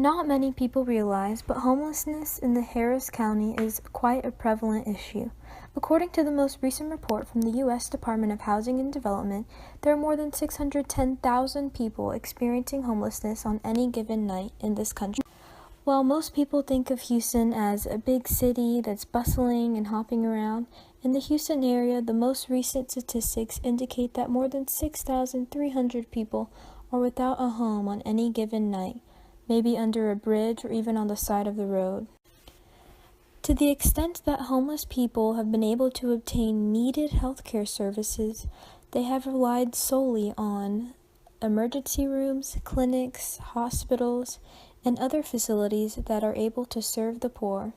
Not many people realize, but homelessness in the Harris County is quite a prevalent issue. According to the most recent report from the U.S. Department of Housing and Development, there are more than 610,000 people experiencing homelessness on any given night in this country. While most people think of Houston as a big city that's bustling and hopping around, in the Houston area, the most recent statistics indicate that more than 6,300 people are without a home on any given night, maybe under a bridge or even on the side of the road. To the extent that homeless people have been able to obtain needed healthcare services, they have relied solely on emergency rooms, clinics, hospitals, and other facilities that are able to serve the poor.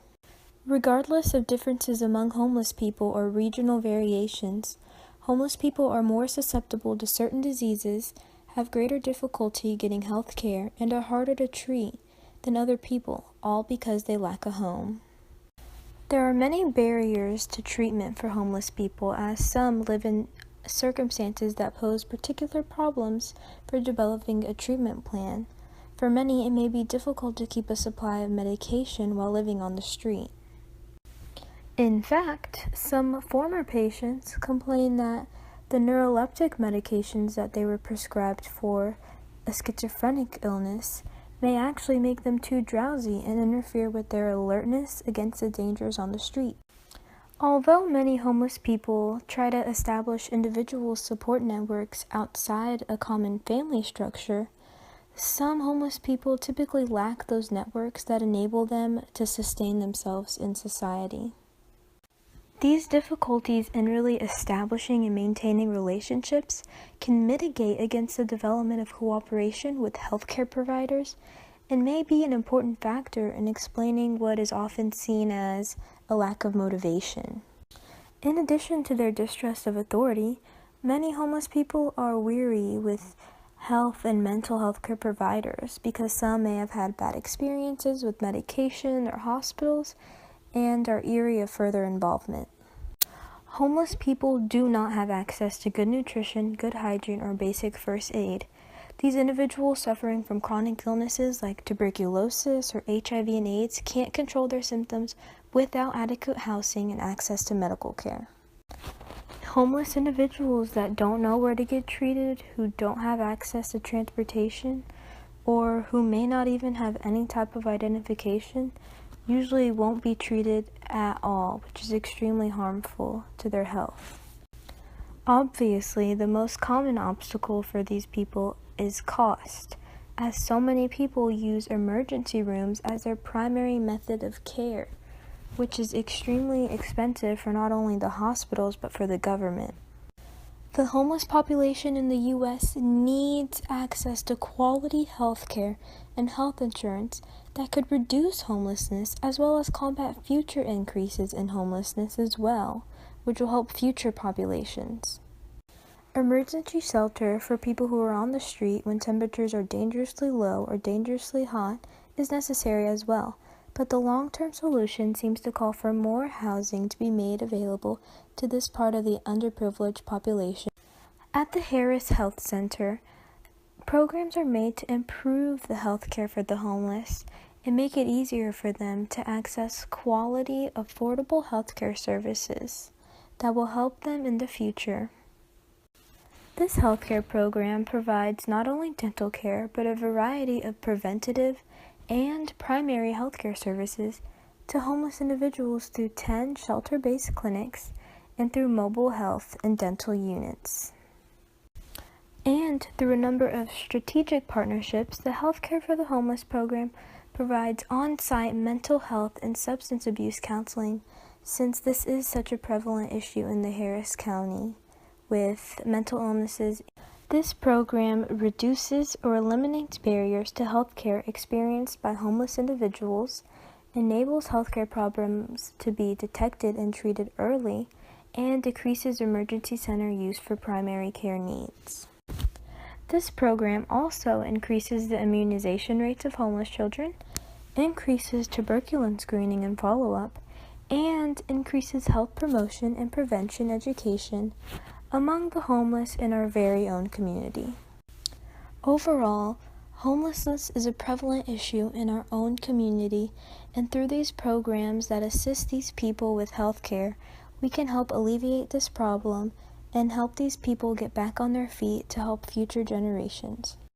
Regardless of differences among homeless people or regional variations, homeless people are more susceptible to certain diseases, have greater difficulty getting health care, and are harder to treat than other people, all because they lack a home. There are many barriers to treatment for homeless people, as some live in circumstances that pose particular problems for developing a treatment plan. For many, it may be difficult to keep a supply of medication while living on the street. In fact, some former patients complain that the neuroleptic medications that they were prescribed for a schizophrenic illness may actually make them too drowsy and interfere with their alertness against the dangers on the street. Although many homeless people try to establish individual support networks outside a common family structure, some homeless people typically lack those networks that enable them to sustain themselves in society. These difficulties in really establishing and maintaining relationships can mitigate against the development of cooperation with healthcare providers and may be an important factor in explaining what is often seen as a lack of motivation. In addition to their distrust of authority, many homeless people are weary with health and mental health care providers because some may have had bad experiences with medication or hospitals and are eerie of further involvement. Homeless people do not have access to good nutrition, good hygiene, or basic first aid. These individuals suffering from chronic illnesses like tuberculosis or HIV and AIDS can't control their symptoms without adequate housing and access to medical care. Homeless individuals that don't know where to get treated, who don't have access to transportation, or who may not even have any type of identification, usually won't be treated at all, which is extremely harmful to their health. Obviously, the most common obstacle for these people is cost, as so many people use emergency rooms as their primary method of care, which is extremely expensive for not only the hospitals but for the government. The homeless population in the U.S. needs access to quality health care and health insurance that could reduce homelessness as well as combat future increases in homelessness as well, which will help future populations. Emergency shelter for people who are on the street when temperatures are dangerously low or dangerously hot is necessary as well, but the long-term solution seems to call for more housing to be made available to this part of the underprivileged population. At the Harris Health Center, programs are made to improve the health care for the homeless and make it easier for them to access quality, affordable healthcare services that will help them in the future. This healthcare program provides not only dental care, but a variety of preventative and primary healthcare services to homeless individuals through 10 shelter-based clinics and through mobile health and dental units. And through a number of strategic partnerships, the Healthcare for the Homeless program provides on-site mental health and substance abuse counseling, since this is such a prevalent issue in the Harris County with mental illnesses. This program reduces or eliminates barriers to healthcare experienced by homeless individuals, enables healthcare problems to be detected and treated early, and decreases emergency center use for primary care needs. This program also increases the immunization rates of homeless children, increases tuberculin screening and follow-up, and increases health promotion and prevention education among the homeless in our very own community. Overall, Homelessness is a prevalent issue in our own community, and through these programs that assist these people with health care, we can help alleviate this problem and help these people get back on their feet to help future generations.